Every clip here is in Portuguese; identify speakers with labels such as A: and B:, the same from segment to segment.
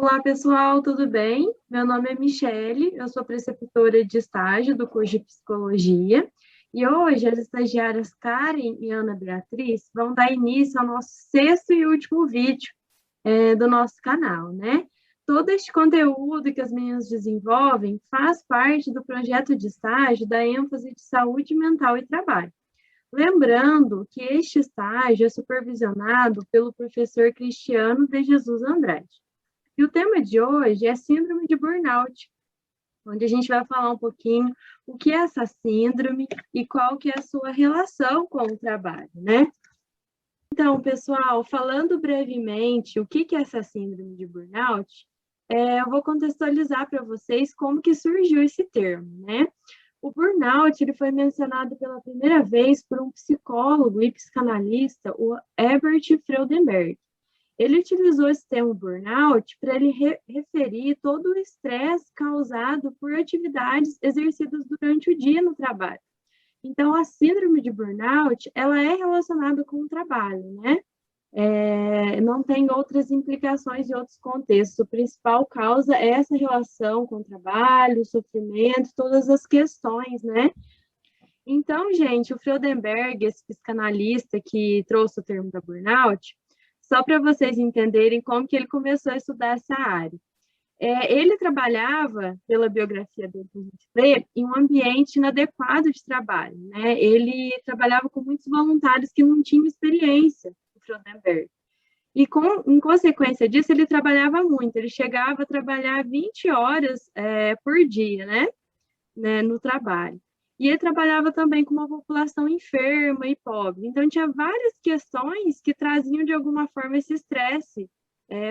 A: Olá, pessoal, tudo bem? Meu nome é Michele, eu sou preceptora de estágio do curso de Psicologia e hoje as estagiárias Karen e Ana Beatriz vão dar início ao nosso sexto e último vídeo do nosso canal, né? Todo este conteúdo que as meninas desenvolvem faz parte do projeto de estágio da ênfase de saúde mental e trabalho. Lembrando que este estágio é supervisionado pelo professor Cristiano de Jesus Andrade. E o tema de hoje é síndrome de burnout, onde a gente vai falar um pouquinho o que é essa síndrome e qual que é a sua relação com o trabalho, né? Então, pessoal, falando brevemente o que é essa síndrome de burnout, eu vou contextualizar para vocês como que surgiu esse termo, né? O burnout ele foi mencionado pela primeira vez por um psicólogo e psicanalista, o Herbert Freudenberg. Ele utilizou esse termo burnout para ele referir todo o estresse causado por atividades exercidas durante o dia no trabalho. Então, a síndrome de burnout, ela é relacionada com o trabalho, né? Não tem outras implicações em outros contextos. A principal causa é essa relação com o trabalho, o sofrimento, todas as questões, né? Então, gente, o Freudenberg, esse psicanalista que trouxe o termo da burnout, só para vocês entenderem como que ele começou a estudar essa área. Ele trabalhava, pela biografia dele que a gente vê, em um ambiente inadequado de trabalho, né? Ele trabalhava com muitos voluntários que não tinham experiência, o Freudenberg. E, em consequência disso, ele trabalhava muito. Ele chegava a trabalhar 20 horas por dia, né, no trabalho. E ele trabalhava também com uma população enferma e pobre. Então, tinha várias questões que traziam, de alguma forma, esse estresse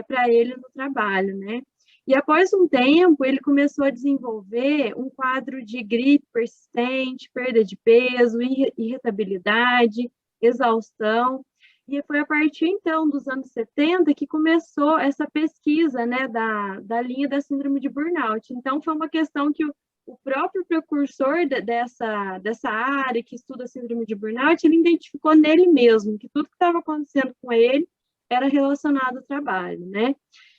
A: para ele no trabalho, né? E, após um tempo, ele começou a desenvolver um quadro de gripe persistente, perda de peso, irritabilidade, exaustão. E foi a partir, então, dos anos 70 que começou essa pesquisa, né, da linha da síndrome de burnout. Então, foi uma questão que o próprio precursor dessa área que estuda a síndrome de burnout, ele identificou nele mesmo que tudo que estava acontecendo com ele era relacionado ao trabalho, né?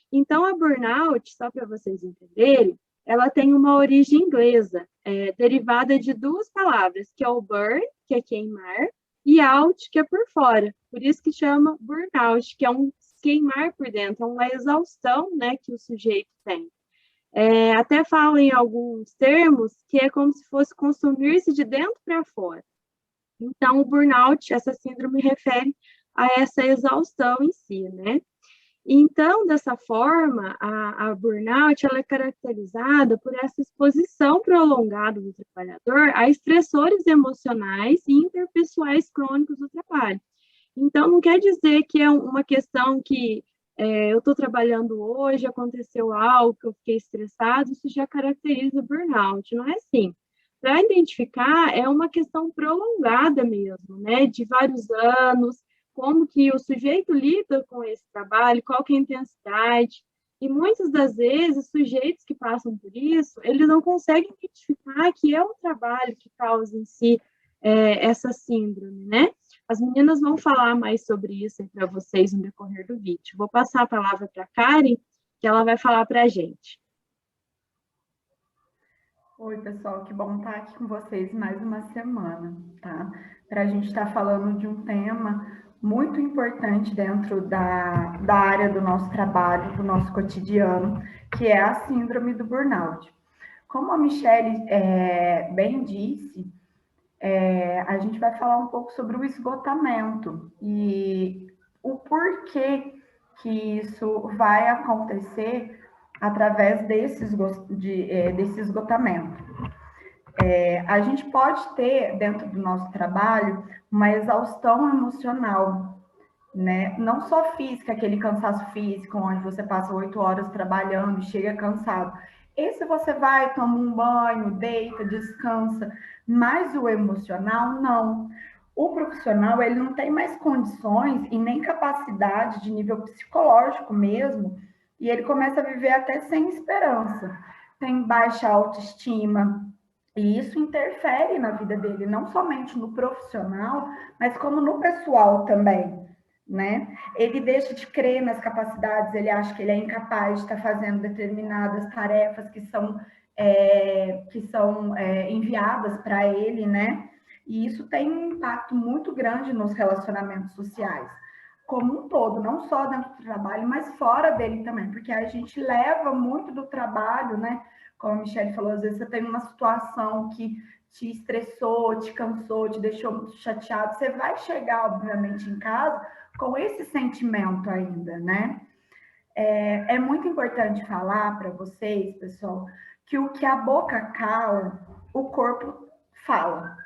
A: Então, a burnout, só para vocês entenderem, ela tem uma origem inglesa, derivada de duas palavras, que é o burn, que é queimar, e out, que é por fora. Por isso que chama burnout, que é um queimar por dentro, é uma exaustão, né, que o sujeito tem. Até falam em alguns termos que é como se fosse consumir-se de dentro para fora. Então, o burnout, essa síndrome, refere a essa exaustão em si, né? Então, dessa forma, a burnout ela é caracterizada por essa exposição prolongada do trabalhador a estressores emocionais e interpessoais crônicos do trabalho. Então, não quer dizer que é uma questão que eu estou trabalhando hoje, aconteceu algo, que eu fiquei estressado, isso já caracteriza burnout, não é assim. Para identificar, é uma questão prolongada mesmo, né, de vários anos, como que o sujeito lida com esse trabalho, qual que é a intensidade, e muitas das vezes, sujeitos que passam por isso, eles não conseguem identificar que é o trabalho que causa em si essa síndrome, né? As meninas vão falar mais sobre isso para vocês no decorrer do vídeo. Vou passar a palavra para a Karen, que ela vai falar para a gente.
B: Oi, pessoal, que bom estar aqui com vocês mais uma semana, tá? Para a gente estar falando de um tema muito importante dentro da área do nosso trabalho, do nosso cotidiano, que é a síndrome do burnout. Como a Michele bem disse, a gente vai falar um pouco sobre o esgotamento e o porquê que isso vai acontecer através desse esgotamento. A gente pode ter, dentro do nosso trabalho, uma exaustão emocional, né? Não só física, aquele cansaço físico, onde você passa 8 horas trabalhando e chega cansado. Esse você vai, toma um banho, deita, descansa, mas o emocional, não. O profissional, ele não tem mais condições e nem capacidade de nível psicológico mesmo, e ele começa a viver até sem esperança. Tem baixa autoestima, e isso interfere na vida dele, não somente no profissional, mas como no pessoal também, né? Ele deixa de crer nas capacidades, ele acha que ele é incapaz de estar fazendo determinadas tarefas que são enviadas para ele, né? E isso tem um impacto muito grande nos relacionamentos sociais, como um todo, não só dentro do trabalho, mas fora dele também, porque a gente leva muito do trabalho, né? Como a Michelle falou, às vezes você tem uma situação que te estressou, te cansou, te deixou chateado, você vai chegar, obviamente, em casa com esse sentimento ainda, né? É muito importante falar para vocês, pessoal, que o que a boca cala, o corpo fala,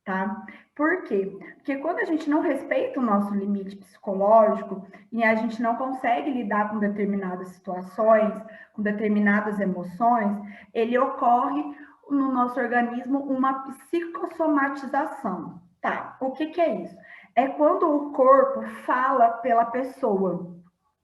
B: tá? Por quê? Porque quando a gente não respeita o nosso limite psicológico e a gente não consegue lidar com determinadas situações, com determinadas emoções, ele ocorre no nosso organismo uma psicossomatização. Tá, o que é isso? É quando o corpo fala pela pessoa,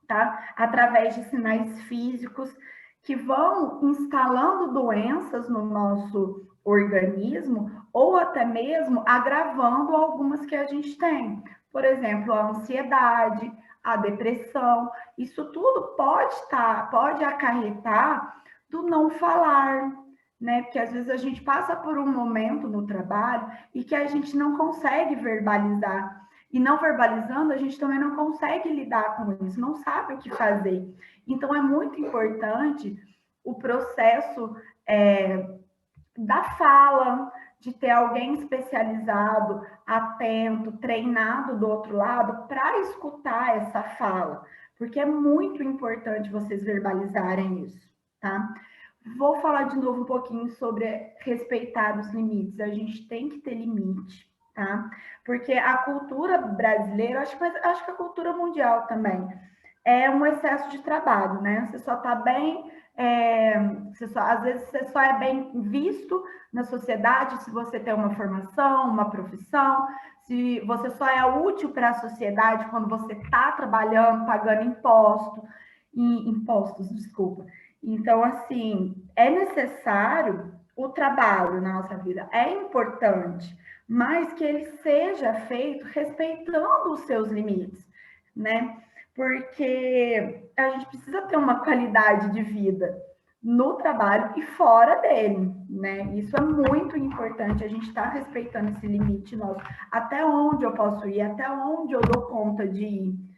B: tá? Através de sinais físicos que vão instalando doenças no nosso organismo ou até mesmo agravando algumas que a gente tem. Por exemplo, a ansiedade, a depressão, isso tudo pode acarretar do não falar, né? Porque às vezes a gente passa por um momento no trabalho e que a gente não consegue verbalizar. E não verbalizando, a gente também não consegue lidar com isso, não sabe o que fazer. Então, é muito importante o processo da fala, de ter alguém especializado, atento, treinado do outro lado para escutar essa fala, porque é muito importante vocês verbalizarem isso, tá? Vou falar de novo um pouquinho sobre respeitar os limites. A gente tem que ter limite, tá? Porque a cultura brasileira, acho que a cultura mundial também, é um excesso de trabalho, né? Você só está bem, às vezes você só é bem visto na sociedade se você tem uma formação, uma profissão, se você só é útil para a sociedade quando você está trabalhando, pagando impostos, desculpa. Então, assim, é necessário o trabalho na nossa vida, é importante, mas que ele seja feito respeitando os seus limites, né? Porque a gente precisa ter uma qualidade de vida no trabalho e fora dele, né? Isso é muito importante, a gente está respeitando esse limite nosso, até onde eu posso ir, até onde eu dou conta de ir.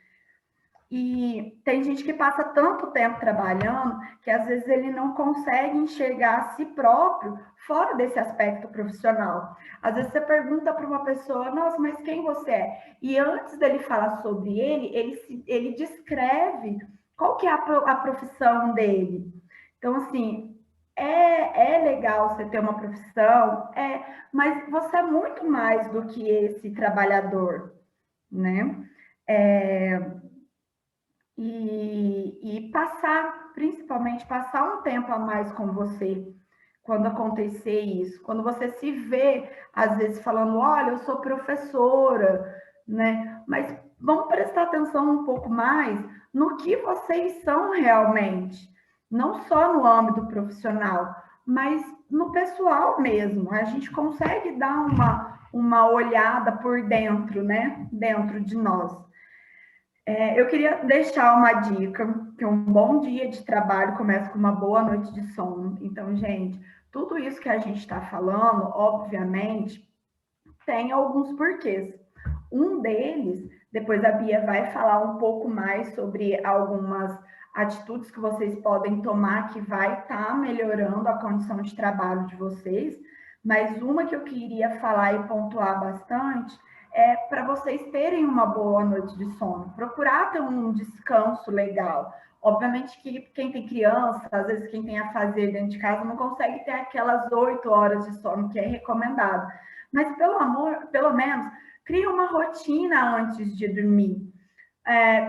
B: E tem gente que passa tanto tempo trabalhando que às vezes ele não consegue enxergar a si próprio fora desse aspecto profissional. Às vezes você pergunta para uma pessoa, nossa, mas quem você é? E antes dele falar sobre ele descreve qual que é a profissão dele. Então, assim, é legal você ter uma profissão, mas você é muito mais do que esse trabalhador, né? E principalmente, passar um tempo a mais com você quando acontecer isso. Quando você se vê, às vezes, falando, olha, eu sou professora, né? Mas vamos prestar atenção um pouco mais no que vocês são realmente. Não só no âmbito profissional, mas no pessoal mesmo. A gente consegue dar uma olhada por dentro, né? Dentro de nós. Eu queria deixar uma dica, que um bom dia de trabalho começa com uma boa noite de sono. Então, gente, tudo isso que a gente está falando, obviamente, tem alguns porquês. Um deles, depois a Bia vai falar um pouco mais sobre algumas atitudes que vocês podem tomar que vai estar melhorando a condição de trabalho de vocês, mas uma que eu queria falar e pontuar bastante é para vocês terem uma boa noite de sono, procurar ter um descanso legal. Obviamente que quem tem criança, às vezes quem tem a fazer dentro de casa, não consegue ter aquelas 8 horas de sono que é recomendado. Mas, pelo menos, cria uma rotina antes de dormir.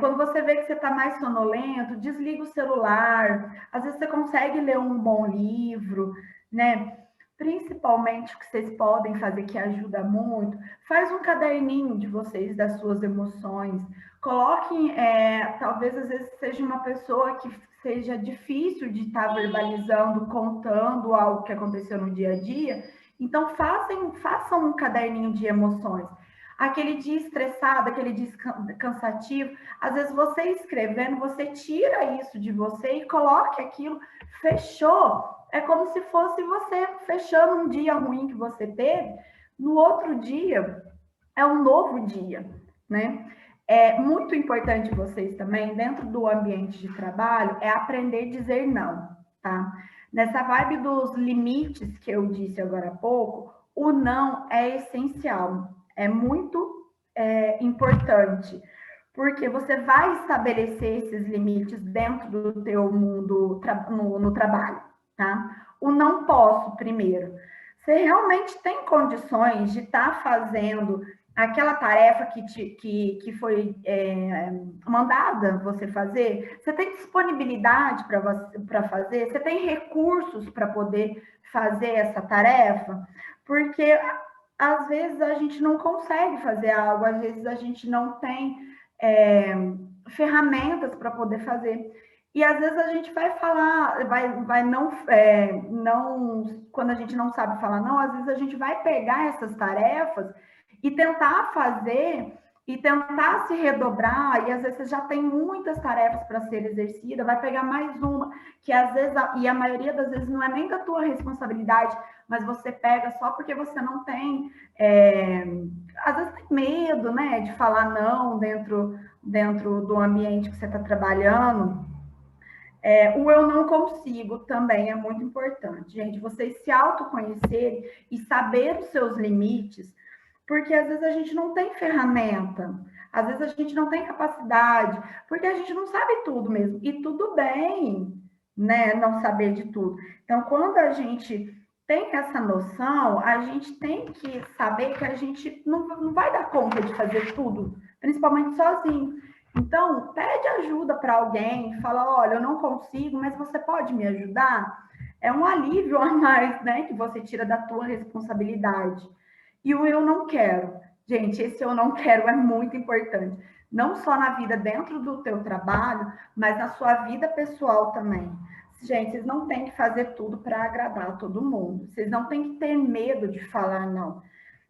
B: Quando você vê que você está mais sonolento, desliga o celular. Às vezes você consegue ler um bom livro, né? Principalmente o que vocês podem fazer que ajuda muito, faz um caderninho de vocês, das suas emoções. Coloquem, talvez às vezes seja uma pessoa que seja difícil de estar verbalizando, contando algo que aconteceu no dia a dia. Então, façam um caderninho de emoções. aquele dia estressado, aquele dia cansativo, às vezes você escrevendo, você tira isso de você e coloque aquilo, fechou. É como se fosse você fechando um dia ruim que você teve, no outro dia é um novo dia, né? É muito importante vocês também, dentro do ambiente de trabalho, é aprender a dizer não, tá? Nessa vibe dos limites que eu disse agora há pouco, o não é essencial, é muito importante, porque você vai estabelecer esses limites dentro do teu mundo no trabalho, tá? O não posso, primeiro. Você realmente tem condições de estar fazendo aquela tarefa que foi mandada você fazer? Você tem disponibilidade para fazer? Você tem recursos para poder fazer essa tarefa? Porque às vezes a gente não consegue fazer algo, às vezes a gente não tem ferramentas para poder fazer. E às vezes a gente vai falar, vai não, quando a gente não sabe falar não, às vezes a gente vai pegar essas tarefas e tentar fazer e tentar se redobrar, e às vezes você já tem muitas tarefas para ser exercida, vai pegar mais uma, que às vezes, e a maioria das vezes não é nem da tua responsabilidade, mas você pega só porque você não tem, às vezes tem medo, né, de falar não dentro do ambiente que você está trabalhando. O eu não consigo também é muito importante, gente, vocês se autoconhecerem e saber os seus limites, porque às vezes a gente não tem ferramenta, às vezes a gente não tem capacidade, porque a gente não sabe tudo mesmo, e tudo bem, né, não saber de tudo. Então, quando a gente tem essa noção, a gente tem que saber que a gente não vai dar conta de fazer tudo, principalmente sozinho. Então, pede ajuda para alguém, fala, olha, eu não consigo, mas você pode me ajudar? É um alívio a mais, né, que você tira da tua responsabilidade. E o eu não quero. Gente, esse eu não quero é muito importante. Não só na vida dentro do teu trabalho, mas na sua vida pessoal também. Gente, vocês não têm que fazer tudo para agradar todo mundo. Vocês não têm que ter medo de falar não.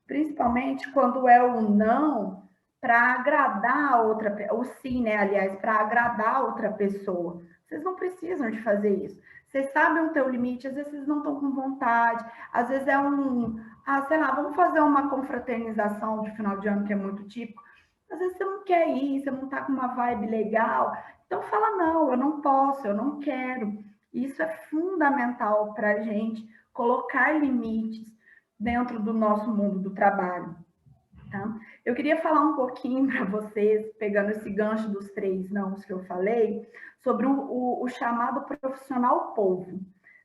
B: Principalmente quando é o não para agradar a outra, o sim, né, aliás, para agradar a outra pessoa. Vocês não precisam de fazer isso. Vocês sabem o teu limite, às vezes vocês não estão com vontade, às vezes sei lá, vamos fazer uma confraternização de final de ano que é muito típico. Às vezes você não quer ir, você não está com uma vibe legal. Então fala, não, eu não posso, eu não quero. Isso é fundamental para a gente colocar limites dentro do nosso mundo do trabalho. Tá? Eu queria falar um pouquinho para vocês, pegando esse gancho dos 3 nãos que eu falei, sobre o chamado profissional polvo.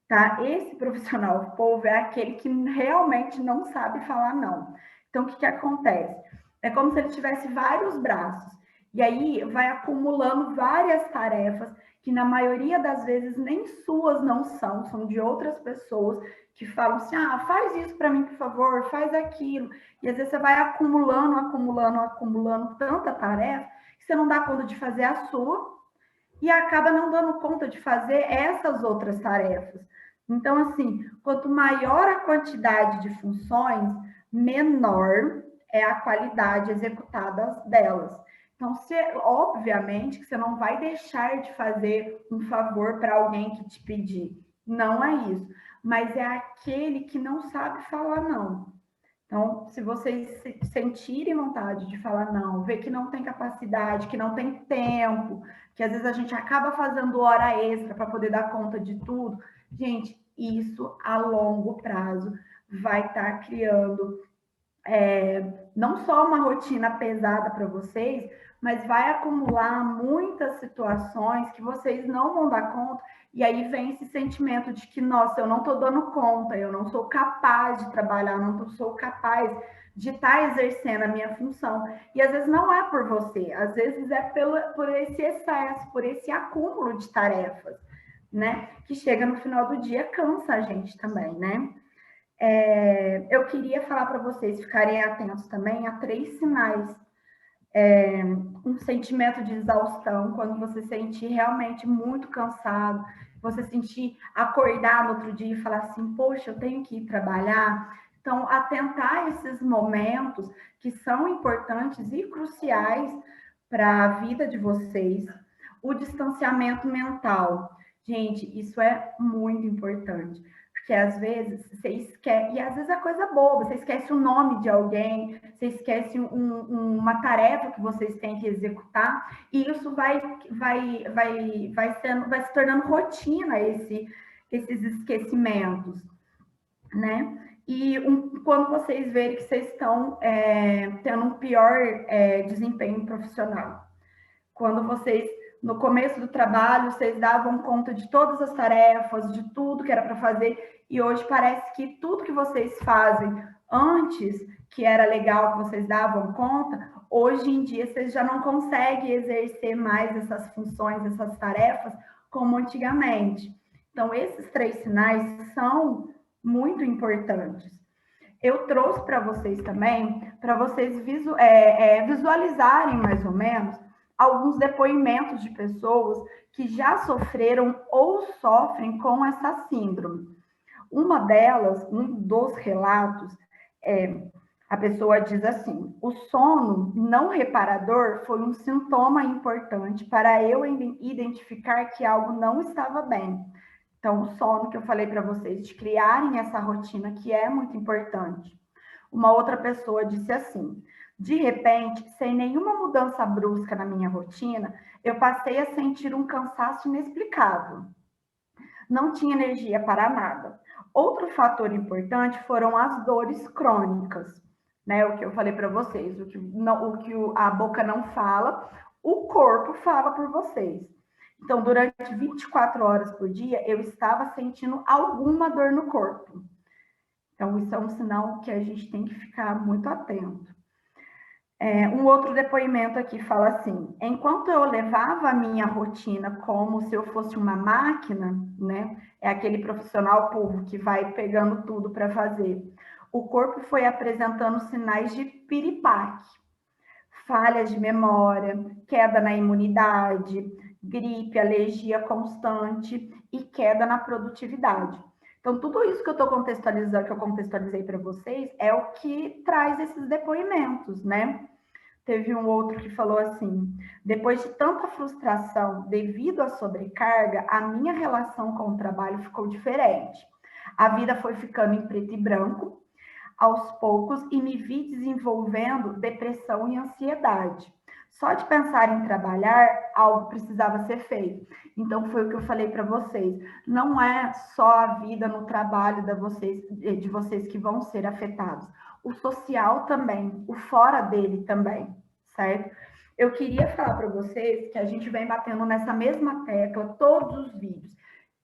B: Tá? Esse profissional polvo é aquele que realmente não sabe falar não. Então, o que acontece? É como se ele tivesse vários braços, e aí vai acumulando várias tarefas que na maioria das vezes nem suas não são de outras pessoas que falam assim, faz isso para mim, por favor, faz aquilo. E às vezes você vai acumulando tanta tarefa que você não dá conta de fazer a sua e acaba não dando conta de fazer essas outras tarefas. Então, assim, quanto maior a quantidade de funções, menor é a qualidade executada delas. Então, obviamente que você não vai deixar de fazer um favor para alguém que te pedir. Não é isso. Mas é aquele que não sabe falar não. Então, se vocês sentirem vontade de falar não, ver que não tem capacidade, que não tem tempo, que às vezes a gente acaba fazendo hora extra para poder dar conta de tudo, gente, isso a longo prazo vai estar criando não só uma rotina pesada para vocês, mas vai acumular muitas situações que vocês não vão dar conta, e aí vem esse sentimento de que, nossa, eu não estou dando conta, eu não sou capaz de trabalhar, eu não sou capaz de estar exercendo a minha função. E às vezes não é por você, às vezes é por esse excesso, por esse acúmulo de tarefas, né? Que chega no final do dia, cansa a gente também, né? Eu queria falar para vocês ficarem atentos também a 3 sinais. Um sentimento de exaustão, quando você se sentir realmente muito cansado, você sentir acordar no outro dia e falar assim, poxa, eu tenho que ir trabalhar. Então, atentar a esses momentos que são importantes e cruciais para a vida de vocês. O distanciamento mental. Gente, isso é muito importante. Porque às vezes você esquece, e às vezes é coisa boba, você esquece o nome de alguém, você esquece uma tarefa que vocês têm que executar, e isso vai se tornando rotina, esses esquecimentos, né? E quando vocês verem que vocês estão tendo um pior desempenho profissional. Quando vocês, no começo do trabalho, vocês davam conta de todas as tarefas, de tudo que era para fazer, e hoje parece que tudo que vocês fazem antes, que era legal que vocês davam conta, hoje em dia vocês já não conseguem exercer mais essas funções, essas tarefas, como antigamente. Então, esses 3 sinais são muito importantes. Eu trouxe para vocês também, para vocês visualizarem mais ou menos alguns depoimentos de pessoas que já sofreram ou sofrem com essa síndrome. Uma delas, um dos relatos, a pessoa diz assim: o sono não reparador foi um sintoma importante para eu identificar que algo não estava bem. Então, o sono que eu falei para vocês, de criarem essa rotina, que é muito importante. Uma outra pessoa disse assim: de repente, sem nenhuma mudança brusca na minha rotina, eu passei a sentir um cansaço inexplicável. Não tinha energia para nada. Outro fator importante foram as dores crônicas, né? O que eu falei para vocês, o que a boca não fala, o corpo fala por vocês. Então, durante 24 horas por dia, eu estava sentindo alguma dor no corpo. Então, isso é um sinal que a gente tem que ficar muito atento. Um outro depoimento aqui fala assim: enquanto eu levava a minha rotina como se eu fosse uma máquina, né? É aquele profissional povo que vai pegando tudo para fazer. O corpo foi apresentando sinais de piripaque, falhas de memória, queda na imunidade, gripe, alergia constante e queda na produtividade. Então, tudo isso que eu estou contextualizando, que eu contextualizei para vocês, é o que traz esses depoimentos, né? Teve um outro que falou assim: depois de tanta frustração devido à sobrecarga, a minha relação com o trabalho ficou diferente. A vida foi ficando em preto e branco, aos poucos, e me vi desenvolvendo depressão e ansiedade. Só de pensar em trabalhar, algo precisava ser feito. Então, foi o que eu falei para vocês. Não é só a vida no trabalho de vocês que vão ser afetados. O social também, o fora dele também, certo? Eu queria falar para vocês que a gente vem batendo nessa mesma tecla todos os vídeos,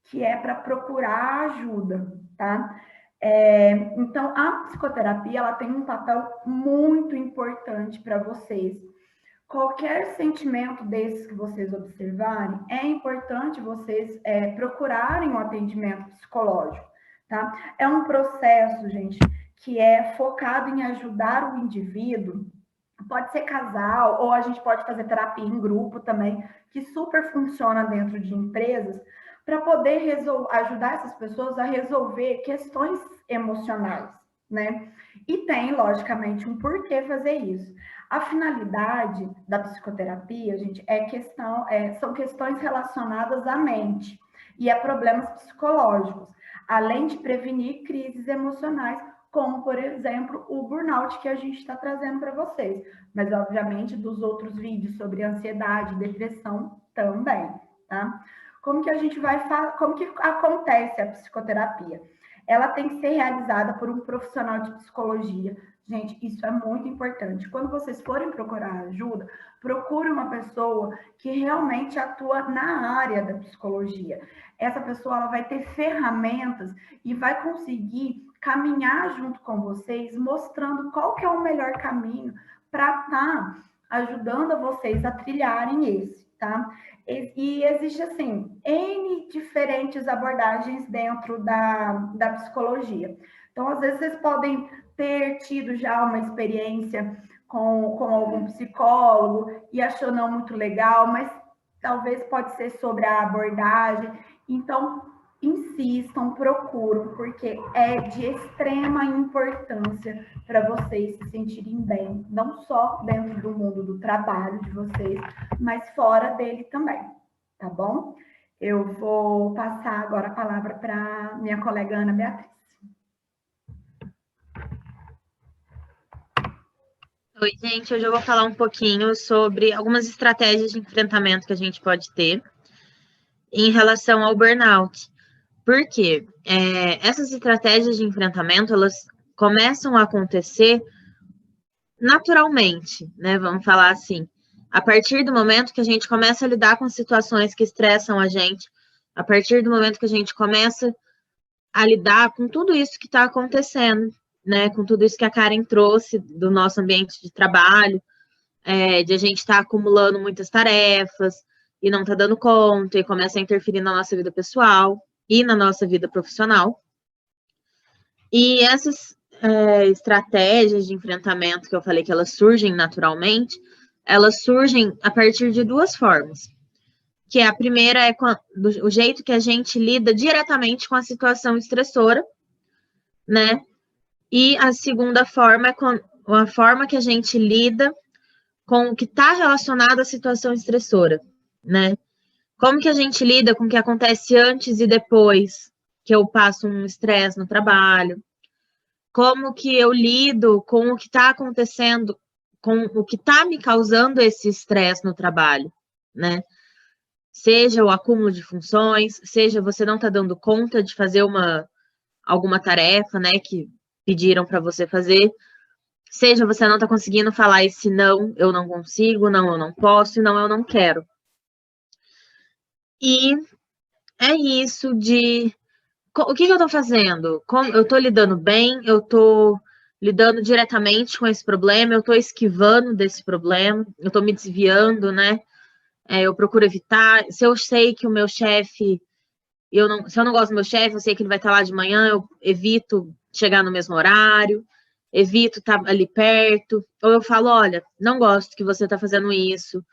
B: que é para procurar ajuda, tá? Então, a psicoterapia, ela tem um papel muito importante para vocês. Qualquer sentimento desses que vocês observarem, é importante vocês procurarem um atendimento psicológico, tá? É um processo, gente, que é focado em ajudar o indivíduo. Pode ser casal, ou a gente pode fazer terapia em grupo também, que super funciona dentro de empresas, para poder ajudar essas pessoas a resolver questões emocionais, né? E tem, logicamente, um porquê fazer isso. A finalidade da psicoterapia, gente, são questões relacionadas à mente e a problemas psicológicos, além de prevenir crises emocionais, como, por exemplo, o burnout que a gente está trazendo para vocês. Mas, obviamente, dos outros vídeos sobre ansiedade, depressão também, tá? Como que acontece a psicoterapia? Ela tem que ser realizada por um profissional de psicologia. Gente, isso é muito importante. Quando vocês forem procurar ajuda, procure uma pessoa que realmente atua na área da psicologia. Essa pessoa, ela vai ter ferramentas e vai conseguir caminhar junto com vocês, mostrando qual que é o melhor caminho para estar ajudando vocês a trilharem esse, tá? E existe, assim, N diferentes abordagens dentro da psicologia. Então, às vezes, vocês podem ter tido já uma experiência com algum psicólogo e achou não muito legal, mas talvez pode ser sobre a abordagem. Então, insistam, procuram, porque é de extrema importância para vocês se sentirem bem, não só dentro do mundo do trabalho de vocês, mas fora dele também, tá bom? Eu vou passar agora a palavra para minha colega Ana Beatriz.
C: Oi, gente, hoje eu vou falar um pouquinho sobre algumas estratégias de enfrentamento que a gente pode ter em relação ao burnout. Porque essas estratégias de enfrentamento, elas começam a acontecer naturalmente, né? Vamos falar assim. A partir do momento que a gente começa a lidar com situações que estressam a gente, a partir do momento que a gente começa a lidar com tudo isso que está acontecendo, né? Com tudo isso que a Karen trouxe do nosso ambiente de trabalho, de a gente estar acumulando muitas tarefas e não tá dando conta e começa a interferir na nossa vida pessoal e na nossa vida profissional. E essas estratégias de enfrentamento que eu falei que elas surgem naturalmente, elas surgem a partir de duas formas. Que a primeira é o jeito que a gente lida diretamente com a situação estressora, né? E a segunda forma é a forma que a gente lida com o que está relacionado à situação estressora, né? Como que a gente lida com o que acontece antes e depois que eu passo um estresse no trabalho? Como que eu lido com o que está acontecendo, com o que está me causando esse estresse no trabalho, né? Seja o acúmulo de funções, seja você não está dando conta de fazer alguma tarefa, né, que pediram para você fazer, seja você não está conseguindo falar esse não, eu não consigo, não, eu não posso, não, eu não quero. E é isso o que eu estou fazendo? Como eu estou lidando bem? Eu estou lidando diretamente com esse problema? Eu estou esquivando desse problema? Eu estou me desviando, né? Eu procuro evitar. Se eu sei que o meu chefe, se eu não gosto do meu chefe, eu sei que ele vai estar lá de manhã, eu evito chegar no mesmo horário, evito estar ali perto. Ou eu falo, olha, não gosto que você está fazendo isso.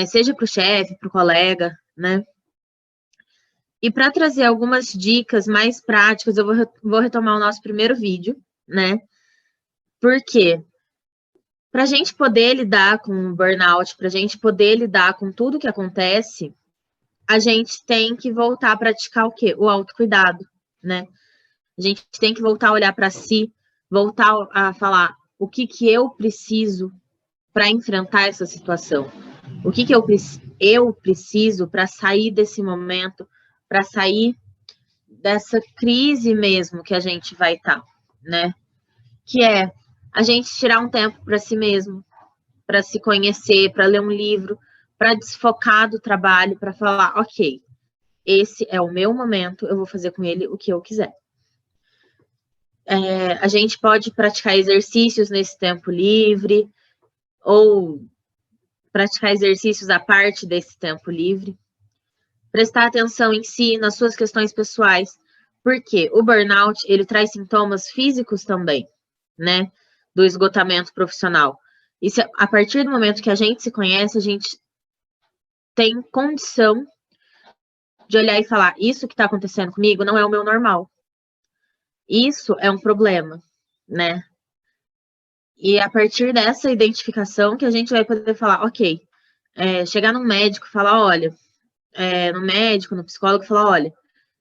C: Seja para o chefe, para o colega, né? E para trazer algumas dicas mais práticas, eu vou retomar o nosso primeiro vídeo, né? Porque para a gente poder lidar com o burnout, para a gente poder lidar com tudo que acontece, a gente tem que voltar a praticar o quê? O autocuidado, né? A gente tem que voltar a olhar para si, voltar a falar o que eu preciso para enfrentar essa situação. O que eu preciso para sair desse momento, para sair dessa crise mesmo que a gente vai estar, né? Que é a gente tirar um tempo para si mesmo, para se conhecer, para ler um livro, para desfocar do trabalho, para falar, ok, esse é o meu momento, eu vou fazer com ele o que eu quiser. A gente pode praticar exercícios nesse tempo livre, ou praticar exercícios à parte desse tempo livre. Prestar atenção em si, nas suas questões pessoais, porque o burnout, ele traz sintomas físicos também, né, do esgotamento profissional. E a partir do momento que a gente se conhece, a gente tem condição de olhar e falar, isso que está acontecendo comigo não é o meu normal. Isso é um problema, né? E a partir dessa identificação que a gente vai poder falar, ok, chegar num médico e falar, olha, no médico, no psicólogo, falar, olha,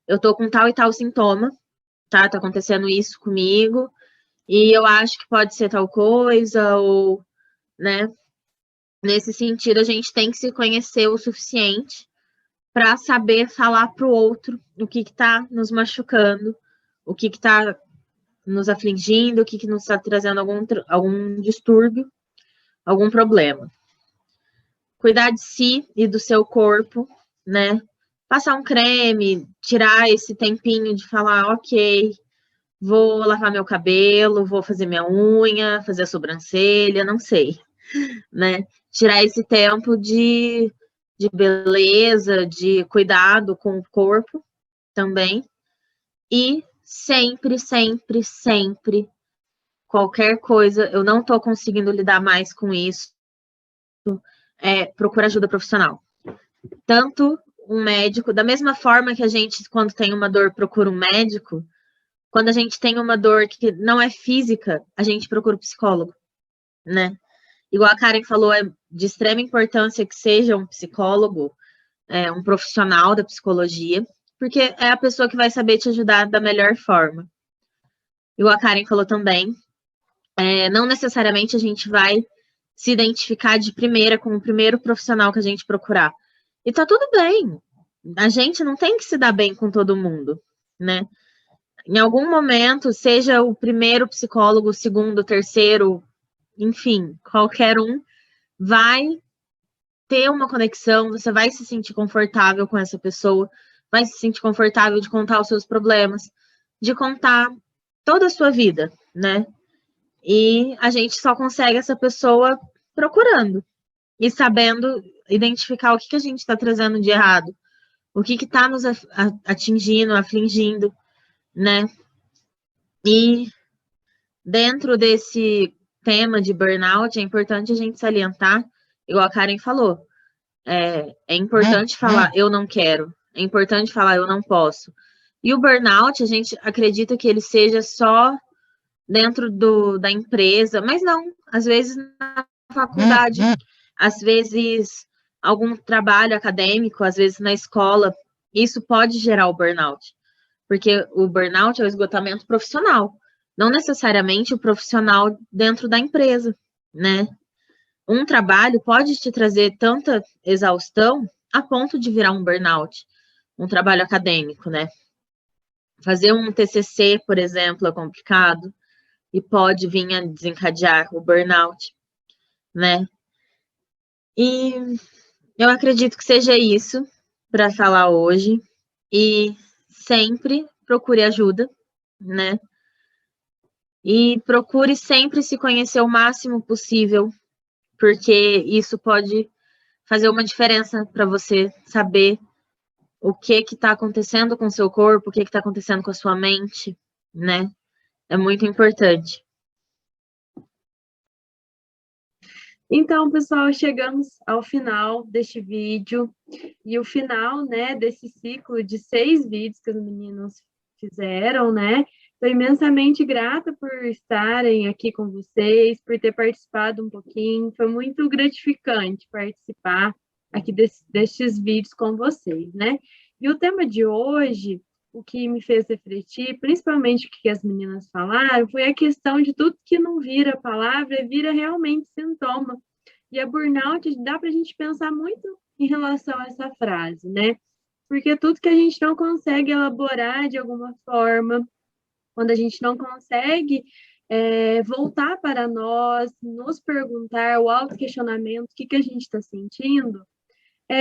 C: eu tô com tal e tal sintoma, tá acontecendo isso comigo, e eu acho que pode ser tal coisa, ou, né, nesse sentido, a gente tem que se conhecer o suficiente para saber falar para o outro o que está nos machucando, o que está nos afligindo, o que nos está trazendo algum distúrbio, algum problema. Cuidar de si e do seu corpo, né? Passar um creme, tirar esse tempinho de falar, ok, vou lavar meu cabelo, vou fazer minha unha, fazer a sobrancelha, não sei, né? Tirar esse tempo de beleza, de cuidado com o corpo também. E sempre, sempre, sempre, qualquer coisa, eu não tô conseguindo lidar mais com isso, procura ajuda profissional. Tanto um médico, da mesma forma que a gente, quando tem uma dor, procura um médico, quando a gente tem uma dor que não é física, a gente procura um psicólogo, né? Igual a Karen falou, é de extrema importância que seja um psicólogo, um profissional da psicologia, porque é a pessoa que vai saber te ajudar da melhor forma. Igual a Karen falou também, não necessariamente a gente vai se identificar de primeira com o primeiro profissional que a gente procurar. E tá tudo bem. A gente não tem que se dar bem com todo mundo, né? Em algum momento, seja o primeiro psicólogo, o segundo, o terceiro, enfim, qualquer um, vai ter uma conexão, você vai se sentir confortável com essa pessoa, vai se sentir confortável de contar os seus problemas, de contar toda a sua vida, né? E a gente só consegue essa pessoa procurando e sabendo identificar o que a gente está trazendo de errado, o que está nos atingindo, afligindo, né? E dentro desse tema de burnout, é importante a gente salientar, igual a Karen falou, é importante falar eu não quero, é importante falar eu não posso. E o burnout, a gente acredita que ele seja só dentro da empresa, mas não, às vezes na faculdade, às vezes algum trabalho acadêmico, às vezes na escola, isso pode gerar o burnout, porque o burnout é o esgotamento profissional, não necessariamente o profissional dentro da empresa, né? Um trabalho pode te trazer tanta exaustão a ponto de virar um burnout, um trabalho acadêmico, né? Fazer um TCC, por exemplo, é complicado e pode vir a desencadear o burnout, né? E eu acredito que seja isso para falar hoje. E sempre procure ajuda, né? E procure sempre se conhecer o máximo possível, porque isso pode fazer uma diferença para você saber o que está acontecendo com o seu corpo, o que está acontecendo com a sua mente, né? É muito importante.
A: Então, pessoal, chegamos ao final deste vídeo e o final, né, desse ciclo de 6 vídeos que os meninos fizeram, né? Estou imensamente grata por estarem aqui com vocês, por ter participado um pouquinho. Foi muito gratificante participar aqui destes vídeos com vocês, né? E o tema de hoje, o que me fez refletir, principalmente o que as meninas falaram, foi a questão de tudo que não vira palavra, vira realmente sintoma. E a burnout dá para a gente pensar muito em relação a essa frase, né? Porque tudo que a gente não consegue elaborar de alguma forma, quando a gente não consegue voltar para nós, nos perguntar, o autoquestionamento, o que a gente está sentindo,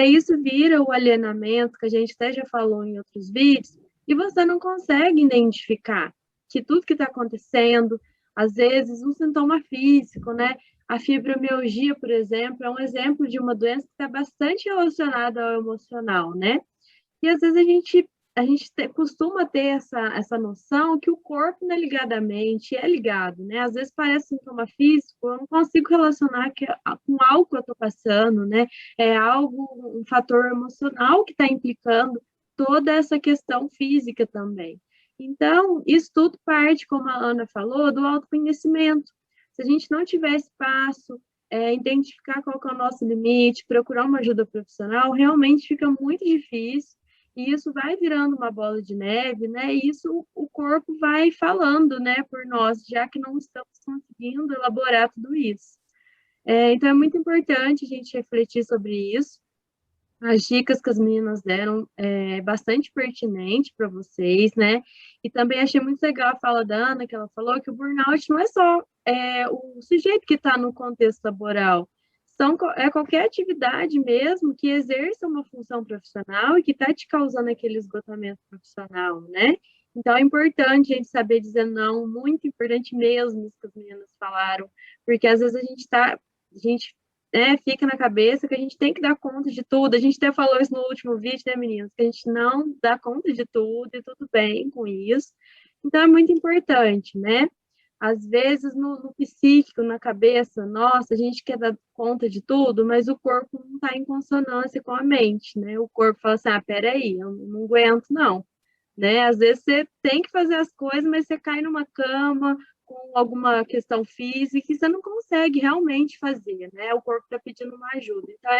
A: isso vira o alienamento, que a gente até já falou em outros vídeos, e você não consegue identificar que tudo que está acontecendo, às vezes, um sintoma físico, né? A fibromialgia, por exemplo, é um exemplo de uma doença que está bastante relacionada ao emocional, né? E às vezes a gente costuma ter essa noção que o corpo não é ligado à mente, é ligado, né? Às vezes parece sintoma físico, eu não consigo relacionar com algo que eu estou passando, né? É algo, um fator emocional que está implicando toda essa questão física também. Então, isso tudo parte, como a Ana falou, do autoconhecimento. Se a gente não tiver espaço, identificar qual que é o nosso limite, procurar uma ajuda profissional, realmente fica muito difícil. E isso vai virando uma bola de neve, né? E isso o corpo vai falando, né, por nós, já que não estamos conseguindo elaborar tudo isso. Então, é muito importante a gente refletir sobre isso. As dicas que as meninas deram bastante pertinente para vocês, né? E também achei muito legal a fala da Ana, que ela falou que o burnout não é só o sujeito que está no contexto laboral, qualquer atividade mesmo que exerça uma função profissional e que está te causando aquele esgotamento profissional, né? Então, é importante a gente saber dizer não, muito importante mesmo isso que as meninas falaram, porque às vezes a gente fica na cabeça que a gente tem que dar conta de tudo, a gente até falou isso no último vídeo, né, meninas? Que a gente não dá conta de tudo e tudo bem com isso. Então, é muito importante, né? Às vezes, no psíquico, na cabeça, nossa, a gente quer dar conta de tudo, mas o corpo não está em consonância com a mente, né? O corpo fala assim, peraí, eu não aguento, não. Né? Às vezes você tem que fazer as coisas, mas você cai numa cama com alguma questão física e você não consegue realmente fazer, né? O corpo está pedindo uma ajuda. Então,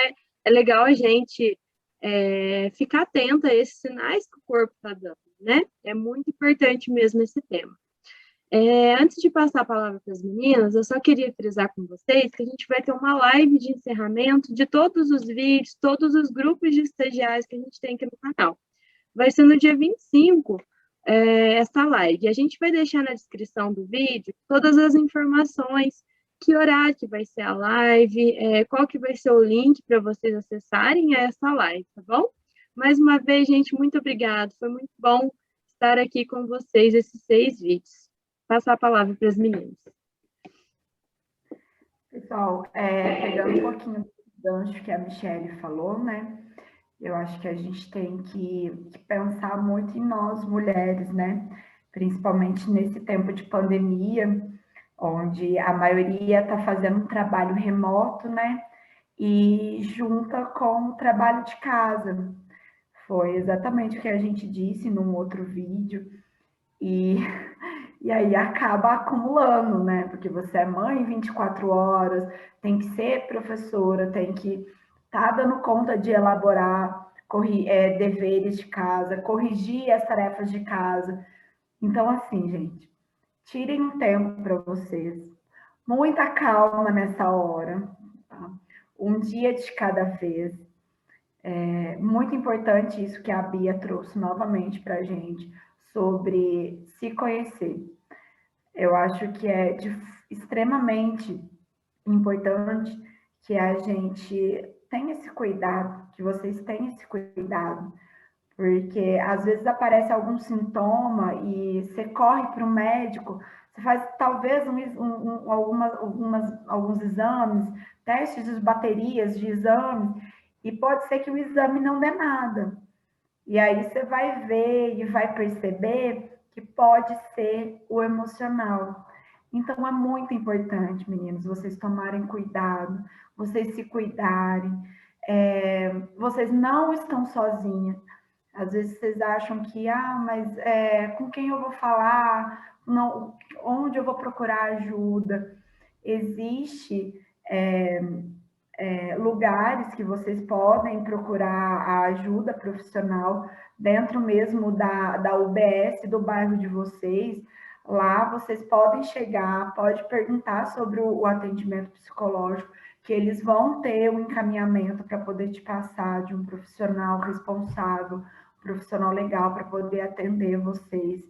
A: é legal a gente ficar atenta a esses sinais que o corpo está dando, né? É muito importante mesmo esse tema. Antes de passar a palavra para as meninas, eu só queria frisar com vocês que a gente vai ter uma live de encerramento de todos os vídeos, todos os grupos de estagiários que a gente tem aqui no canal. Vai ser no dia 25, essa live. A gente vai deixar na descrição do vídeo todas as informações, que horário que vai ser a live, qual que vai ser o link para vocês acessarem essa live, tá bom? Mais uma vez, gente, muito obrigada. Foi muito bom estar aqui com vocês, esses 6 vídeos. Passar a palavra para as meninas.
B: Pessoal, pegando um pouquinho do gancho que a Michelle falou, né? Eu acho que a gente tem que pensar muito em nós, mulheres, né? Principalmente nesse tempo de pandemia, onde a maioria está fazendo um trabalho remoto, né? E junta com o trabalho de casa. Foi exatamente o que a gente disse num outro vídeo. E aí acaba acumulando, né? Porque você é mãe 24 horas, tem que ser professora, tem que estar dando conta de elaborar deveres de casa, corrigir as tarefas de casa. Então, assim, gente, tirem um tempo para vocês. Muita calma nessa hora. Tá? Um dia de cada vez. É muito importante isso que a Bia trouxe novamente para a gente, sobre se conhecer. Eu acho que é extremamente importante que a gente tenha esse cuidado, que vocês tenham esse cuidado, porque às vezes aparece algum sintoma e você corre para o médico, você faz talvez alguns exames, testes de baterias de exames, e pode ser que o exame não dê nada. E aí você vai ver e vai perceber que pode ser o emocional. Então é muito importante, meninos, vocês tomarem cuidado, vocês se cuidarem. Vocês não estão sozinhas. Às vezes vocês acham que, mas com quem eu vou falar? Não, onde eu vou procurar ajuda? Existe lugares que vocês podem procurar a ajuda profissional dentro mesmo da UBS do bairro de vocês. Lá vocês podem chegar, pode perguntar sobre o atendimento psicológico, que eles vão ter um encaminhamento para poder te passar de um profissional responsável, um profissional legal para poder atender vocês.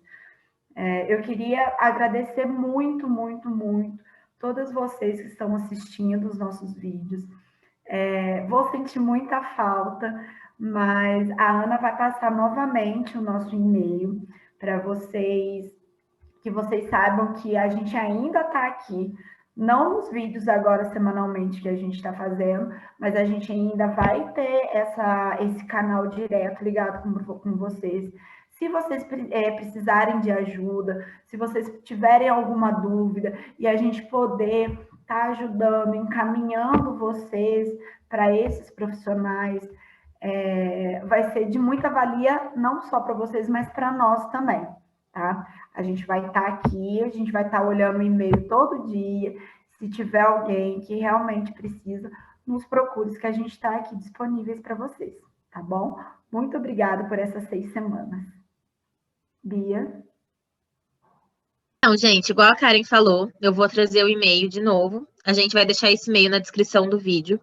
B: Eu queria agradecer muito, muito, muito todas vocês que estão assistindo os nossos vídeos. Vou sentir muita falta, mas a Ana vai passar novamente o nosso e-mail para vocês, que vocês saibam que a gente ainda está aqui, não nos vídeos agora semanalmente que a gente está fazendo, mas a gente ainda vai ter esse canal direto ligado com vocês. Se vocês precisarem de ajuda, se vocês tiverem alguma dúvida e a gente poder estar ajudando, encaminhando vocês para esses profissionais, vai ser de muita valia, não só para vocês, mas para nós também, tá? A gente vai estar aqui, a gente vai estar olhando o e-mail todo dia. Se tiver alguém que realmente precisa, nos procure, que a gente está aqui disponíveis para vocês, tá bom? Muito obrigada por essas 6 semanas. Bia?
C: Então, gente, igual a Karen falou, eu vou trazer o e-mail de novo. A gente vai deixar esse e-mail na descrição do vídeo.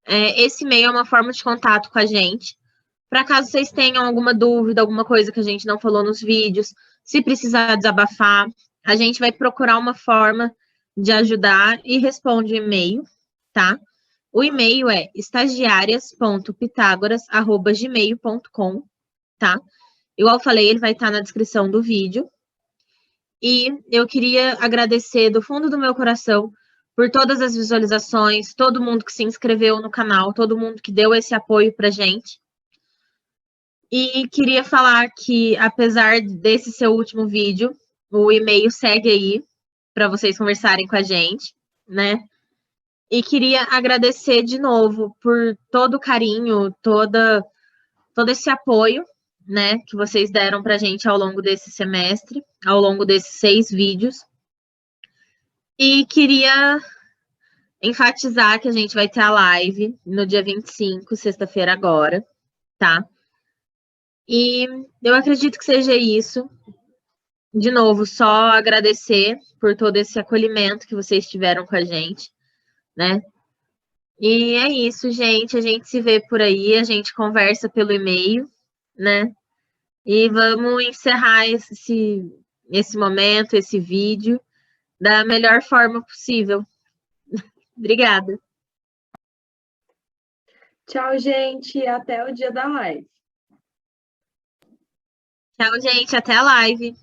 C: Esse e-mail é uma forma de contato com a gente. Para caso vocês tenham alguma dúvida, alguma coisa que a gente não falou nos vídeos, se precisar desabafar, a gente vai procurar uma forma de ajudar e responde o e-mail, tá? O e-mail é estagiarias.pitagoras@gmail.com, tá? Igual eu falei, ele vai estar na descrição do vídeo. E eu queria agradecer do fundo do meu coração por todas as visualizações, todo mundo que se inscreveu no canal, todo mundo que deu esse apoio pra gente. E queria falar que, apesar desse seu último vídeo, o e-mail segue aí. para vocês conversarem com a gente, né? E queria agradecer de novo por todo o carinho, todo esse apoio, né, que vocês deram para a gente ao longo desse semestre, ao longo desses 6 vídeos. E queria enfatizar que a gente vai ter a live no dia 25, sexta-feira agora, tá? E eu acredito que seja isso. De novo, só agradecer por todo esse acolhimento que vocês tiveram com a gente, né? E é isso, gente. A gente se vê por aí, a gente conversa pelo e-mail, né? E vamos encerrar esse momento, esse vídeo, da melhor forma possível. Obrigada.
A: Tchau, gente. Até o dia da live.
C: Tchau, gente. Até a live.